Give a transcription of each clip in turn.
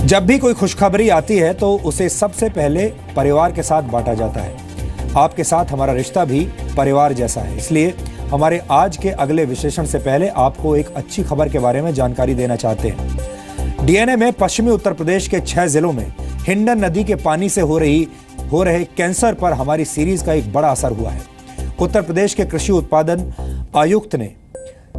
जब भी कोई खुशखबरी आती है तो उसे सबसे पहले परिवार के साथ बांटा जाता है। आपके साथ हमारा रिश्ता भी परिवार जैसा है, इसलिए हमारे आज के अगले विश्लेषण से पहले आपको एक अच्छी खबर के बारे में जानकारी देना चाहते हैं। डीएनए में पश्चिमी उत्तर प्रदेश के 6 जिलों में हिंडन नदी के पानी से हो रहे कैंसर पर हमारी सीरीज का एक बड़ा असर हुआ है। उत्तर प्रदेश के कृषि उत्पादन आयुक्त ने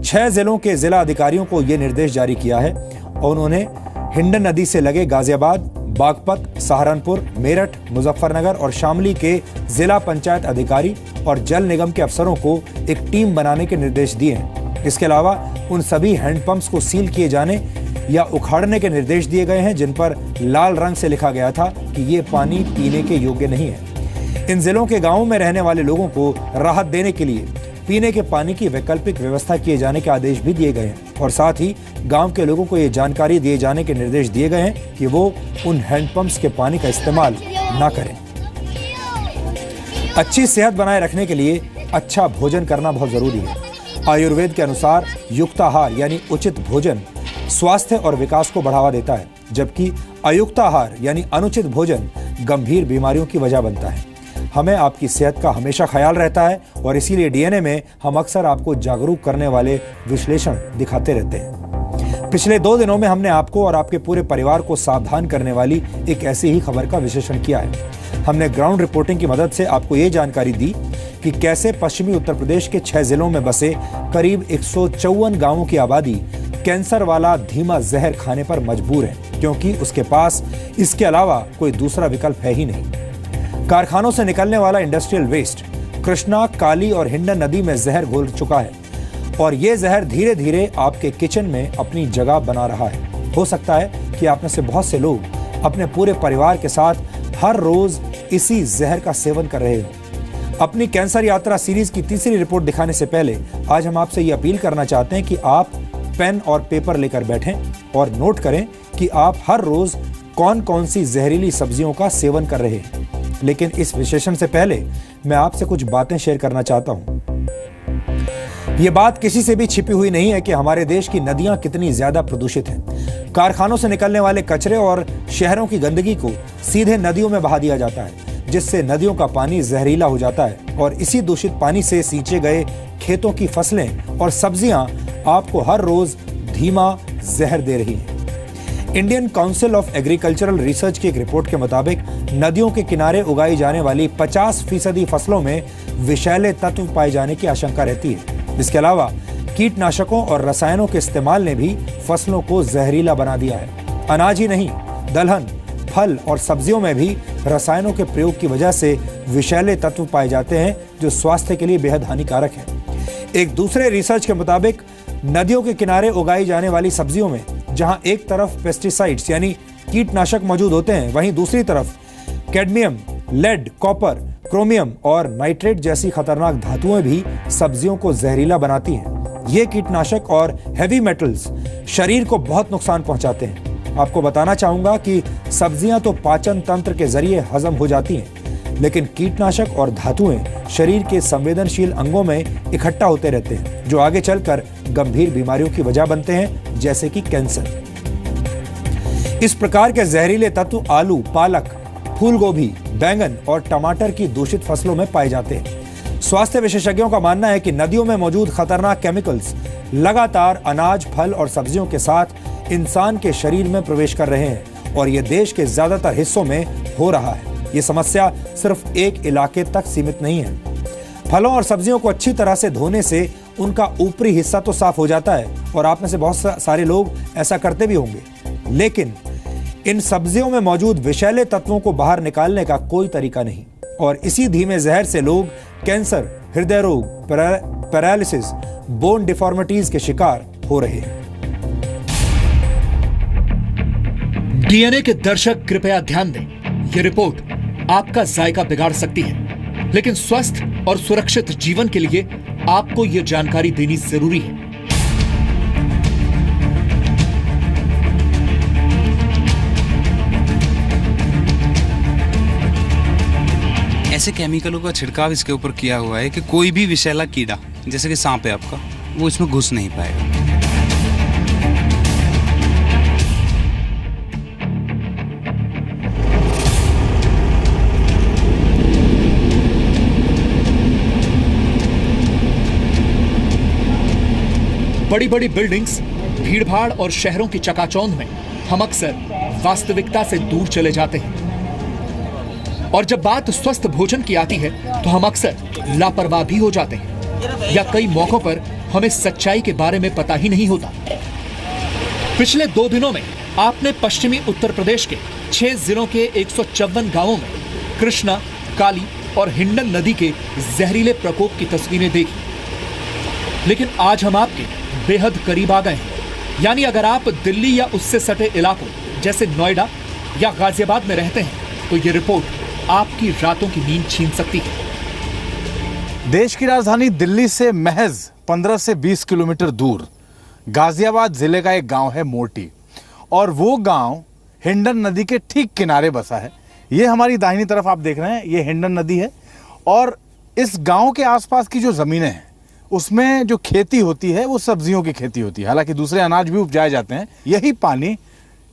6 जिलों के जिला अधिकारियों को यह निर्देश जारी किया है और उन्होंने हिंडन नदी से लगे गाजियाबाद, बागपत, सहारनपुर, मेरठ, मुजफ्फरनगर और शामली के जिला पंचायत अधिकारी और जल निगम के अफसरों को एक टीम बनाने के निर्देश दिए हैं। इसके अलावा उन सभी हैंडपंप्स को सील किए जाने या उखाड़ने के निर्देश दिए गए हैं जिन पर लाल रंग से लिखा गया था कि ये पानी पीने के योग्य नहीं है। इन जिलों के गांवों में रहने वाले लोगों को राहत देने के लिए पीने के पानी की वैकल्पिक व्यवस्था किए जाने के आदेश भी दिए गए हैं और साथ ही गांव के लोगों को ये जानकारी दिए जाने के निर्देश दिए गए हैं कि वो उन हैंडपंप्स के पानी का इस्तेमाल ना करें। अच्छी सेहत बनाए रखने के लिए अच्छा भोजन करना बहुत जरूरी है। आयुर्वेद के अनुसार युक्ताहार यानी उचित भोजन स्वास्थ्य और विकास को बढ़ावा देता है, जबकि अयुक्ताहार यानी अनुचित भोजन गंभीर बीमारियों की वजह बनता है। हमें आपकी सेहत का हमेशा ख्याल रहता है और इसीलिए डीएनए में हम अक्सर आपको जागरूक करने वाले विश्लेषण दिखाते रहते हैं। पिछले 2 दिनों में हमने आपको और आपके पूरे परिवार को सावधान करने वाली एक ऐसी ही खबर का विश्लेषण किया है। हमने ग्राउंड रिपोर्टिंग की मदद से आपको ये जानकारी दी कि कैसे पश्चिमी उत्तर प्रदेश के 6 जिलों में बसे करीब 154 गांवों की आबादी कैंसर वाला धीमा जहर खाने पर मजबूर है, क्योंकि उसके पास इसके अलावा कोई दूसरा विकल्प है ही नहीं। कारखानों से निकलने वाला इंडस्ट्रियल वेस्ट कृष्णा, काली और हिंडन नदी में जहर घोल चुका है और ये जहर धीरे धीरे आपके किचन में अपनी जगह बना रहा है। हो सकता है कि आप में से बहुत से लोग अपने पूरे परिवार के साथ हर रोज इसी जहर का सेवन कर रहे हो। अपनी कैंसर यात्रा सीरीज की तीसरी रिपोर्ट दिखाने से पहले आज हम आपसे ये अपील करना चाहते हैं कि आप पेन और पेपर लेकर बैठें और नोट करें कि आप हर रोज कौन कौन सी जहरीली सब्जियों का सेवन कर रहे हैं। लेकिन इस विश्लेषण से पहले मैं आपसे कुछ बातें शेयर करना चाहता हूं। यह बात किसी से भी छिपी हुई नहीं है कि हमारे देश की नदियां कितनी ज्यादा प्रदूषित हैं। कारखानों से निकलने वाले कचरे और शहरों की गंदगी को सीधे नदियों में बहा दिया जाता है, जिससे नदियों का पानी जहरीला हो जाता है और इसी दूषित पानी से सींचे गए खेतों की फसलें और सब्जियां आपको हर रोज धीमा जहर दे रही हैं। Indian council of agricultural research की एक रिपोर्ट के मुताबिक नदियों के किनारे उगाई जाने वाली 50% फसलों में विषैले तत्व पाए जाने की आशंका रहती है। इसके अलावा कीटनाशकों और रसायनों के इस्तेमाल ने भी फसलों को जहरीला बना दिया है। अनाज ही नहीं, दलहन, फल और सब्जियों में भी रसायनों के प्रयोग की वजह से विषैले तत्व पाए जाते हैं जो स्वास्थ्य के लिए बेहद हानिकारक है। एक दूसरे रिसर्च के मुताबिक नदियों के किनारे उगाई जाने वाली सब्जियों में जहां एक तरफ पेस्टिसाइड्स यानी कीटनाशक मौजूद होते हैं, वहीं दूसरी तरफ कैडमियम, लेड, कॉपर, क्रोमियम और नाइट्रेट जैसी खतरनाक धातुएं भी सब्जियों को जहरीला बनाती हैं। ये कीटनाशक और हैवी मेटल्स शरीर को बहुत नुकसान पहुंचाते हैं। आपको बताना चाहूंगा कि सब्जियां तो पाचन तंत्र के जरिए हजम हो जाती हैं, लेकिन कीटनाशक और धातुएं शरीर के संवेदनशील अंगों में इकट्ठा होते रहते हैं, जो आगे चलकर गंभीर बीमारियों की वजह बनते हैं, जैसे कि कैंसर। इस प्रकार के जहरीले तत्व आलू, पालक, फूलगोभी, बैंगन और टमाटर की दूषित फसलों में पाए जाते हैं। स्वास्थ्य विशेषज्ञों का मानना है कि नदियों में मौजूद खतरनाक केमिकल्स लगातार अनाज, फल और सब्जियों के साथ इंसान के शरीर में प्रवेश कर रहे हैं और ये देश के ज्यादातर हिस्सों में हो रहा है। ये समस्या सिर्फ एक इलाके तक सीमित नहीं है। फलों और सब्जियों को अच्छी तरह से धोने से उनका ऊपरी हिस्सा तो साफ हो जाता है और आप में से बहुत सारे लोग ऐसा करते भी होंगे, लेकिन इन सब्जियों में मौजूद विषैले तत्वों को बाहर निकालने का कोई तरीका नहीं और इसी धीमे जहर से लोग कैंसर, हृदय रोग, पैरालिसिस, बोन डिफॉर्मिटीज के शिकार हो रहे हैं। डीएनए के दर्शक कृपया ध्यान दें, यह रिपोर्ट आपका जायका बिगाड़ सकती है, लेकिन स्वस्थ और सुरक्षित जीवन के लिए आपको यह जानकारी देनी जरूरी है। ऐसे केमिकलों का छिड़काव इसके ऊपर किया हुआ है कि कोई भी विषैला कीड़ा, जैसे कि सांप है आपका, वो इसमें घुस नहीं पाएगा। बड़ी बड़ी बिल्डिंग्स, भीड़भाड़ और शहरों की चकाचौंध में हम अक्सर वास्तविकता से दूर चले जाते हैं और जब बात स्वस्थ भोजन की आती है तो हम अक्सर लापरवाह भी हो जाते हैं या कई मौकों पर हमें सच्चाई के बारे में पता ही नहीं होता। पिछले 2 दिनों में आपने पश्चिमी उत्तर प्रदेश के 6 जिलों के 154 गांवों में कृष्णा, काली और हिंडन नदी के जहरीले प्रकोप की तस्वीरें देखी। लेकिन आज हम आपके बेहद करीब आ गए हैं। यानी अगर आप दिल्ली या उससे सटे इलाकों जैसे नोएडा या गाजियाबाद में रहते हैं तो ये रिपोर्ट आपकी रातों की नींद छीन सकती है। देश की राजधानी दिल्ली से महज 15 से 20 किलोमीटर दूर गाजियाबाद जिले का एक गांव है मोर्टी, और वो गांव हिंडन नदी के ठीक किनारे बसा है। ये हमारी दाहिनी तरफ आप देख रहे हैं, ये हिंडन नदी है, और इस गांव के आसपास की जो ज़मीनें हैं उसमें जो खेती होती है वो सब्जियों की खेती होती है। हालांकि दूसरे अनाज भी उपजाए जाते हैं। यही पानी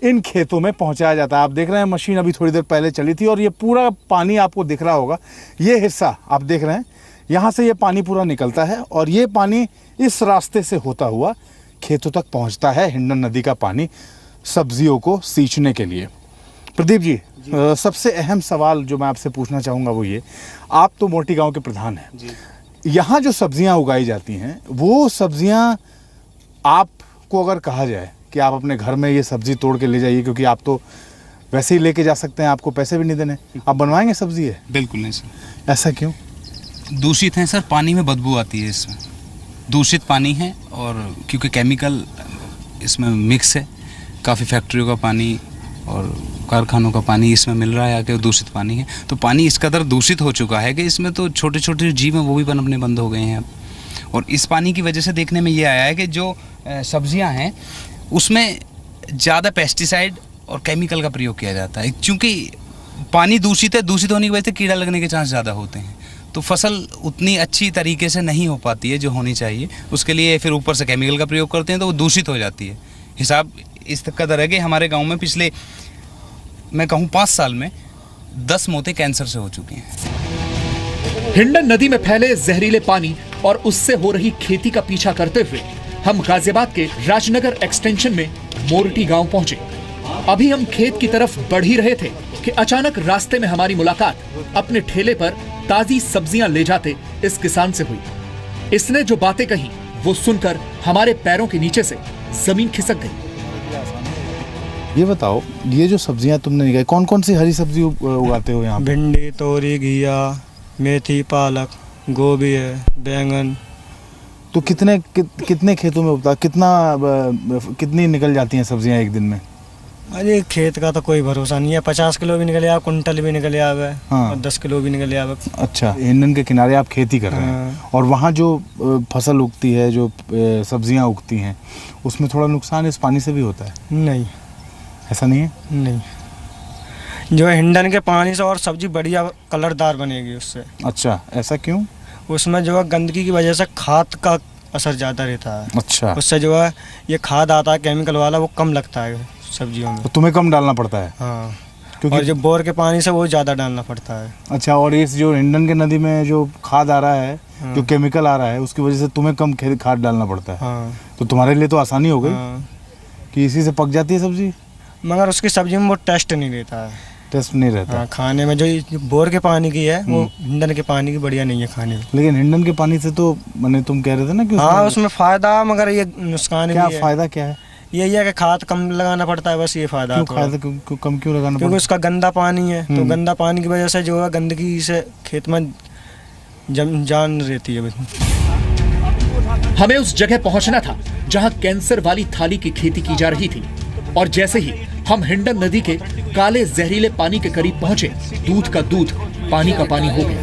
इन खेतों में पहुंचाया जाता है। आप देख रहे हैं मशीन अभी थोड़ी देर पहले चली थी और ये पूरा पानी आपको दिख रहा होगा। ये हिस्सा आप देख रहे हैं, यहाँ से ये पानी पूरा निकलता है और ये पानी इस रास्ते से होता हुआ खेतों तक पहुँचता है। हिंडन नदी का पानी सब्जियों को सींचने के लिए। प्रदीप जी, सबसे अहम सवाल जो मैं आपसे पूछना चाहूँगा वो ये, आप तो मोर्टी गाँव के प्रधान हैं, यहाँ जो सब्जियाँ उगाई जाती हैं वो सब्जियाँ आपको अगर कहा जाए कि आप अपने घर में ये सब्जी तोड़ के ले जाइए, क्योंकि आप तो वैसे ही लेके जा सकते हैं, आपको पैसे भी नहीं देने, आप बनवाएंगे सब्जी है? बिल्कुल नहीं सर। ऐसा क्यों? दूषित है सर, पानी में बदबू आती है इसमें। दूषित पानी है और क्योंकि केमिकल इसमें मिक्स है, काफ़ी फैक्ट्रियों का पानी और कारखानों का पानी इसमें मिल रहा है आके, दूषित पानी है। तो पानी इस कदर दूषित हो चुका है कि इसमें तो छोटे छोटे जीव हैं वो भी पनपने बंद हो गए हैं अब। और इस पानी की वजह से देखने में ये आया है कि जो सब्जियां हैं उसमें ज़्यादा पेस्टिसाइड और केमिकल का प्रयोग किया जाता है। क्योंकि पानी दूषित है, दूषित होने की वजह से कीड़ा लगने के चांस ज़्यादा होते हैं, तो फसल उतनी अच्छी तरीके से नहीं हो पाती है जो होनी चाहिए। उसके लिए फिर ऊपर से केमिकल का प्रयोग करते हैं तो वो दूषित हो जाती है। हिसाब इस कदर है कि हमारे गांव में पिछले मैं कहूँ 5 साल में 10 मौतें कैंसर से हो चुकी हैं। हिंडन नदी में फैले जहरीले पानी और उससे हो रही खेती का पीछा करते हुए हम गाजियाबाद के राजनगर एक्सटेंशन में मोर्टी गांव पहुंचे। अभी हम खेत की तरफ बढ़ ही रहे थे कि अचानक रास्ते में हमारी मुलाकात अपने ठेले पर ताजी सब्जियां ले जाते इस किसान से हुई। इसने जो बातें कही वो सुनकर हमारे पैरों के नीचे से जमीन खिसक गई। ये बताओ, ये जो सब्जियां तुमने निकाली, कौन कौन सी हरी सब्जी उगाते हो यहाँ? भिंडी, तोरी, घिया, मेथी, पालक, गोभी है, बैंगन। तो कितने खेतों में उगता, कितनी निकल जाती हैं सब्जियां एक दिन में? अरे खेत का तो कोई भरोसा नहीं है, 50 किलो भी निकले आवे, कुंटल भी निकले आवे, हाँ। और 10 किलो भी निकले आवे। अच्छा, हिंडन के किनारे आप खेती कर रहे हैं। हाँ। और वहाँ जो फसल उगती है, जो सब्जियां उगती हैं, उसमें थोड़ा नुकसान इस पानी से भी होता है? नहीं, ऐसा नहीं है? नहीं, जो हिंडन के पानी से और सब्जी बढ़िया कलरदार बनेगी उससे। अच्छा, ऐसा क्यों? उसमें जो है गंदगी की वजह से खाद का असर ज़्यादा रहता है। अच्छा, उससे जो है ये खाद आता है केमिकल वाला, वो कम लगता है सब्जियों में। तो तुम्हें कम डालना पड़ता है? हाँ, क्योंकि और जो बोर के पानी से वो ज़्यादा डालना पड़ता है। अच्छा, और इस जो हिंडन के नदी में जो खाद आ रहा है, हाँ। जो केमिकल आ रहा है, उसकी वजह से तुम्हें कम खाद डालना पड़ता है। हाँ। तो तुम्हारे लिए तो आसानी हो गई। हाँ। कि इसी से पक जाती है सब्जी। मगर उसकी सब्जी में वो टेस्ट नहीं रहता है। टेस्ट नहीं रहता। हाँ, खाने में जो बोर के पानी की है वो हिंडन के पानी की बढ़िया नहीं है खाने में। लेकिन हिंडन के पानी से तो मैंने तुम कह रहे थे ना कि हाँ, उसमें फ़ायदा, मगर ये नुकसान क्या भी है। फायदा क्या है? यही है कि खाद कम लगाना पड़ता है, बस ये फ़ायदा। क्यों फायदा कम क्यों लगाना क्योंकि पड़ता उसका गंदा पानी है, तो गंदा पानी की वजह से जो है गंदगी से खेत में जान रहती है। हमें उस जगह पहुंचना था जहां कैंसर वाली थाली की खेती की जा रही थी, और जैसे ही हम हिंडन नदी के काले जहरीले पानी के करीब पहुंचे, दूध का दूध पानी का पानी हो गया।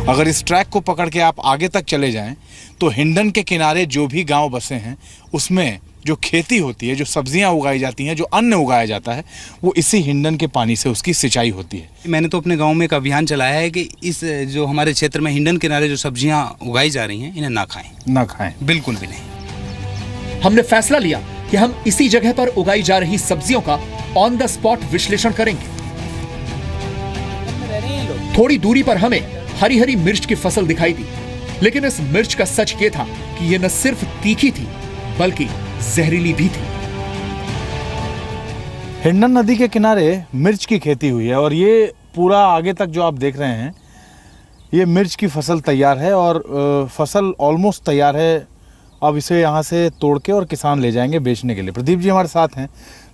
अगर इस ट्रैक को पकड़ के आप आगे तक चले जाएं तो हिंडन के किनारे जो भी गांव बसे हैं उसमें जो खेती होती है, जो सब्जियां उगाई जाती हैं, जो अन्न उगाया जाता है, वो इसी हिंडन के पानी से उसकी सिंचाई होती है। मैंने तो अपने गांव में एक अभियान चलाया है कि इस जो हमारे क्षेत्र में हिंडन किनारे जो सब्जियां उगाई जा रही हैं इन्हें ना खाएं। ना खाएं, बिल्कुल भी नहीं। हमने फैसला लिया कि हम इसी जगह पर उगाई जा रही सब्जियों का ऑन द स्पॉट विश्लेषण करेंगे। थोड़ी दूरी पर हमें हरी हरी मिर्च की फसल दिखाई दी। लेकिन इस मिर्च का सच ये था कि ये न सिर्फ तीखी थी बल्कि जहरीली भी थी। हिंडन नदी के किनारे मिर्च की खेती हुई है और ये पूरा आगे तक जो आप देख रहे हैं ये मिर्च की फसल तैयार है और फसल ऑलमोस्ट तैयार है। अब इसे यहाँ से तोड़ के और किसान ले जाएंगे बेचने के लिए। प्रदीप जी हमारे साथ हैं।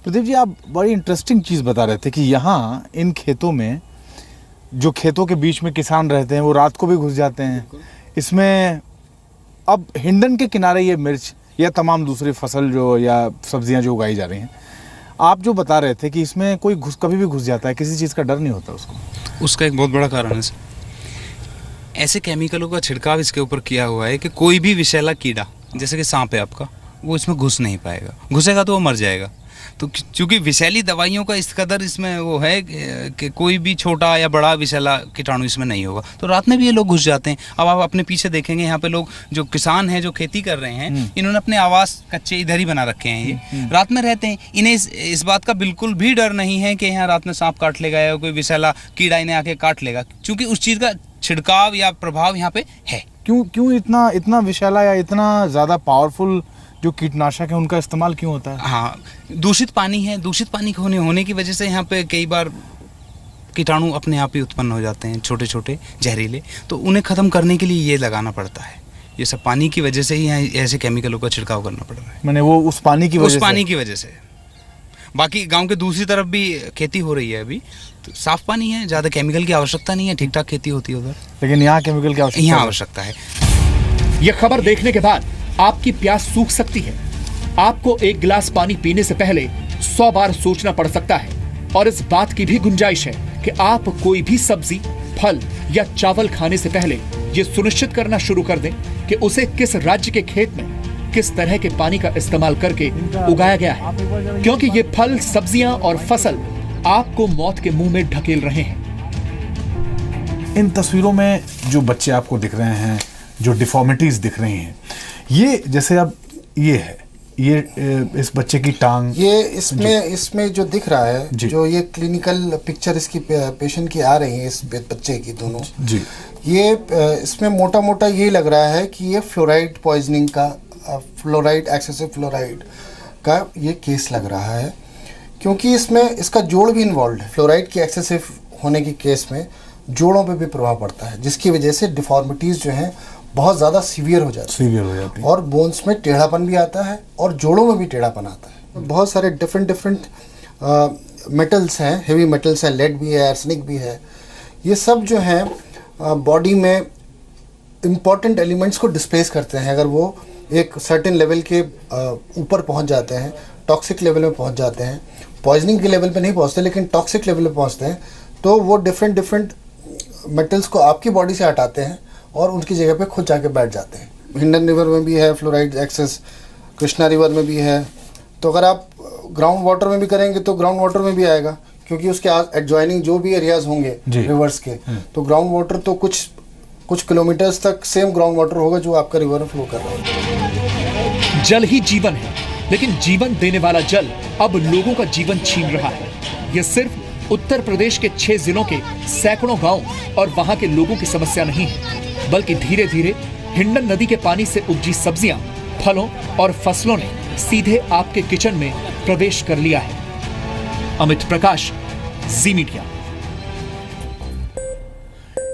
प्रदीप जी, आप बड़ी इंटरेस्टिंग चीज़ बता रहे थे कि यहाँ इन खेतों में, जो खेतों के बीच में किसान रहते हैं वो रात को भी घुस जाते हैं इसमें। अब हिंडन के किनारे ये मिर्च या तमाम दूसरी फसल जो या सब्जियां जो उगाई जा रही हैं, आप जो बता रहे थे कि इसमें कोई कभी भी घुस जाता है, किसी चीज़ का डर नहीं होता उसको? उसका एक बहुत बड़ा कारण है सर, ऐसे केमिकलों का छिड़काव इसके ऊपर किया हुआ है कि कोई भी विषैला कीड़ा, जैसे कि सांप है आपका, वो इसमें घुस नहीं पाएगा। घुसेगा तो वो मर जाएगा। तो चूंकि विषैली दवाइयों का इस कदर इसमें वो है कि कोई भी छोटा या बड़ा विषैला कीटाणु इसमें नहीं होगा, तो रात में भी ये लोग घुस जाते हैं। अब आप अपने पीछे देखेंगे, यहाँ पे लोग जो किसान हैं, जो खेती कर रहे हैं, इन्होंने अपने आवास कच्चे इधर ही बना रखे हैं। ये रात में रहते हैं। इन्हें इस बात का बिल्कुल भी डर नहीं है कि यहाँ रात में सांप काट लेगा या कोई विषैला कीड़ा इन्हें आके काट लेगा, क्योंकि उस चीज़ का छिड़काव या प्रभाव यहाँ पे है। क्यों इतना विषैला या इतना ज़्यादा पावरफुल जो कीटनाशक है उनका इस्तेमाल क्यों होता है? हाँ, दूषित पानी है। दूषित पानी होने की वजह से यहाँ पे कई बार कीटाणु अपने आप ही उत्पन्न हो जाते हैं, छोटे छोटे जहरीले। तो उन्हें ख़त्म करने के लिए ये लगाना पड़ता है। ये सब पानी की वजह से ही यहाँ ऐसे केमिकलों का छिड़काव करना पड़ रहा है। मैंने वो उस पानी की वजह से। बाकी गांव के दूसरी तरफ भी खेती हो रही है अभी, तो साफ पानी है, ज़्यादा केमिकल की आवश्यकता नहीं है, ठीक ठाक खेती होती है उधर। लेकिन यहाँ केमिकल की आवश्यकता है। यह खबर देखने के बाद आपकी प्यास सूख सकती है। आपको एक गिलास पानी पीने से पहले 100 बार सोचना पड़ सकता है। और इस बात की भी गुंजाइश है कि आप कोई भी सब्जी, फल या चावल खाने से पहले ये सुनिश्चित करना शुरू कर दें कि उसे किस राज्य के खेत में किस तरह के पानी का इस्तेमाल करके उगाया गया है, क्योंकि ये फल, सब्जियां और फसल आपको मौत के मुंह में ढकेल रहे हैं। इन तस्वीरों में जो बच्चे आपको दिख रहे हैं, जो डिफॉर्मिटीज दिख रही हैं, ये जैसे अब ये है, ये इस बच्चे की टांग, ये इसमें जो दिख रहा है, जो ये क्लिनिकल पिक्चर इसकी पेशेंट की आ रही है, इस बच्चे की दोनों जी, ये इसमें मोटा मोटा ये लग रहा है कि ये फ्लोराइड पॉइजनिंग का, फ्लोराइड, एक्सेसिव फ्लोराइड का ये केस लग रहा है, क्योंकि इसमें इसका जोड़ भी इन्वॉल्व है। फ्लोराइड की एक्सेसिव होने के केस में जोड़ों पे भी प्रभाव पड़ता है, जिसकी वजह से डिफॉर्मिटीज़ जो हैं बहुत ज़्यादा सीवियर हो जाती है और बोन्स में टेढ़ापन भी आता है और जोड़ों में भी टेढ़ापन आता है। बहुत सारे डिफरेंट मेटल्स हैं, हेवी मेटल्स हैं, लेड भी है, आर्सेनिक भी है। ये सब जो हैं बॉडी में इम्पॉर्टेंट एलिमेंट्स को डिस्प्लेस करते हैं। अगर वो एक सर्टेन लेवल के ऊपर पहुंच जाते हैं, टॉक्सिक लेवल में पहुंच जाते हैं, पॉइजनिंग के लेवल पे नहीं पहुंचते लेकिन टॉक्सिक लेवल पे पहुंचते हैं, तो वो डिफरेंट मेटल्स को आपकी बॉडी से हटाते हैं और उनकी जगह पे खुद जाके बैठ जाते हैं। हिंडन रिवर में भी है फ्लोराइड एक्सेस, कृष्णा रिवर में भी है। तो अगर आप ग्राउंड वाटर में भी करेंगे तो ग्राउंड वाटर में भी आएगा, क्योंकि उसके एडजॉइनिंग जो भी एरियाज होंगे रिवर्स के, तो ग्राउंड वाटर तो कुछ किलोमीटर्स तक सेम ग्राउंड वाटर होगा जो आपका रिवर में फ्लो कर रहा है। जल ही जीवन है, लेकिन जीवन देने वाला जल अब लोगों का जीवन छीन रहा है। यह सिर्फ उत्तर प्रदेश के 6 जिलों के सैकड़ों गांव और वहां के लोगों की समस्या नहीं है, बल्कि धीरे धीरे हिंडन नदी के पानी से उपजी सब्जियां, फलों और फसलों ने सीधे आपके किचन में प्रवेश कर लिया है। अमित प्रकाश, जी मीडिया।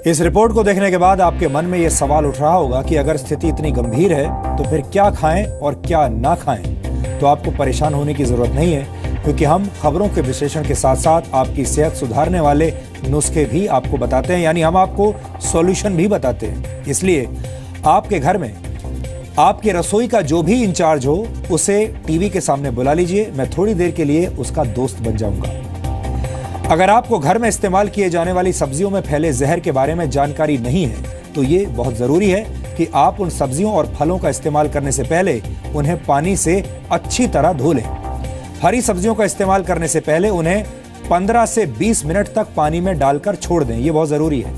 इस रिपोर्ट को देखने के बाद आपके मन में यह सवाल उठ रहा होगा कि अगर स्थिति इतनी गंभीर है तो फिर क्या खाएं और क्या ना खाएं। तो आपको परेशान होने की जरूरत नहीं है, क्योंकि हम खबरों के विश्लेषण के साथ साथ आपकी सेहत सुधारने वाले नुस्खे भी आपको बताते हैं, यानी हम आपको सॉल्यूशन भी बताते हैं। इसलिए आपके घर में आपके रसोई का जो भी इंचार्ज हो उसे टीवी के सामने बुला लीजिए, मैं थोड़ी देर के लिए उसका दोस्त बन जाऊंगा। अगर आपको घर में इस्तेमाल किए जाने वाली सब्जियों में फैले जहर के बारे में जानकारी नहीं है तो ये बहुत जरूरी है कि आप उन सब्जियों और फलों का इस्तेमाल करने से पहले उन्हें पानी से अच्छी तरह धो लें। हरी सब्जियों का इस्तेमाल करने से पहले उन्हें 15 से 20 मिनट तक पानी में डालकर छोड़ दें, ये बहुत जरूरी है।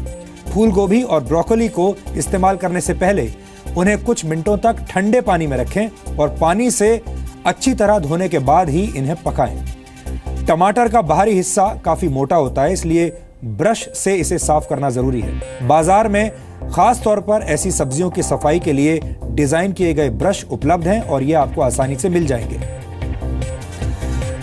फूल गोभी और ब्रोकोली को इस्तेमाल करने से पहले उन्हें कुछ मिनटों तक ठंडे पानी में रखें और पानी से अच्छी तरह धोने के बाद ही इन्हें पकाएं। टमाटर का बाहरी हिस्सा काफी मोटा होता है, इसलिए ब्रश से इसे साफ करना जरूरी है। बाजार में खास तौर पर ऐसी सब्जियों की सफाई के लिए डिजाइन किए गए ब्रश उपलब्ध हैं और ये आपको आसानी से मिल जाएंगे।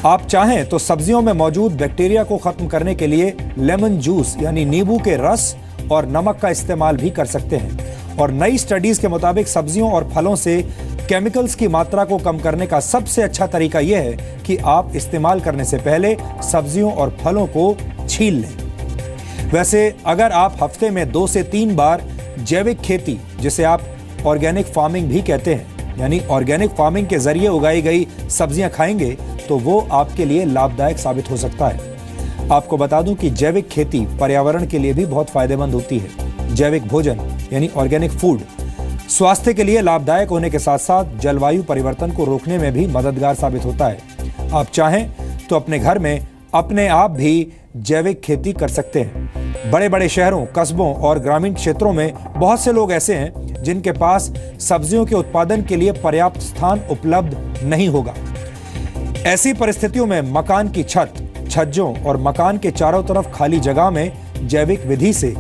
आप चाहें तो सब्जियों में मौजूद बैक्टीरिया को खत्म करने के लिए लेमन जूस यानी नींबू के रस और नमक का इस्तेमाल भी कर सकते हैं। और नई स्टडीज के मुताबिक सब्जियों और फलों से केमिकल्स की मात्रा को कम करने का सबसे अच्छा तरीका यह है कि आप इस्तेमाल करने से पहले सब्जियों और फलों को छील लें। वैसे अगर आप हफ्ते में 2 से 3 बार जैविक खेती, जिसे आप ऑर्गेनिक फार्मिंग भी कहते हैं, यानी ऑर्गेनिक फार्मिंग के जरिए उगाई गई सब्जियां खाएंगे तो वो आपके लिए लाभदायक साबित हो सकता है। आपको बता दूं कि जैविक खेती पर्यावरण के लिए भी बहुत फायदेमंद होती है। जैविक भोजन यानी ऑर्गेनिक फूड स्वास्थ्य के लिए लाभदायक होने के साथ साथ जलवायु परिवर्तन को रोकने में भी मददगार साबित होता है। आप चाहें तो अपने घर में अपने आप भी जैविक खेती कर सकते हैं। बड़े बड़े शहरों, कस्बों और ग्रामीण क्षेत्रों में बहुत से लोग ऐसे हैं जिनके पास सब्जियों के उत्पादन के लिए पर्याप्त स्थान उपलब्ध नहीं होगा। ऐसी परिस्थितियों में मकान की छत, छज्जों और मकान के चारों तरफ खाली जगह में जैविक विधि से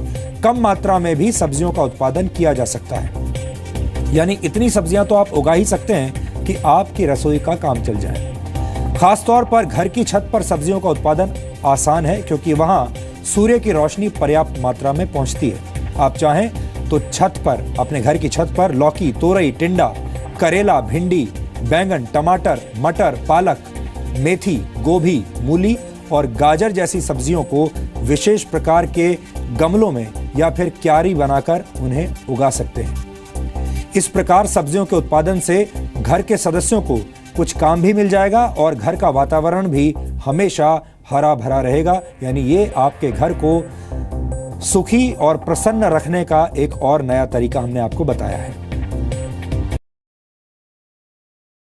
कम मात्रा में भी सब्जियों का उत्पादन किया जा सकता है। यानी इतनी सब्जियां तो आप उगा ही सकते हैं कि आपकी रसोई का काम चल जाए। खासतौर पर घर की छत पर सब्जियों का उत्पादन आसान है क्योंकि वहां सूर्य की रोशनी पर्याप्त मात्रा में पहुंचती है। आप चाहें तो छत पर, अपने घर की छत पर लौकी, तोरई, टिंडा, करेला, भिंडी, बैंगन, टमाटर, मटर, पालक, मेथी, गोभी, मूली और गाजर जैसी सब्जियों को विशेष प्रकार के गमलों में या फिर क्यारी बनाकर उन्हें उगा सकते हैं। इस प्रकार सब्जियों के उत्पादन से घर के सदस्यों को कुछ काम भी मिल जाएगा और घर का वातावरण भी हमेशा हरा भरा रहेगा। यानी ये आपके घर को सुखी और प्रसन्न रखने का एक और नया तरीका हमने आपको बताया है।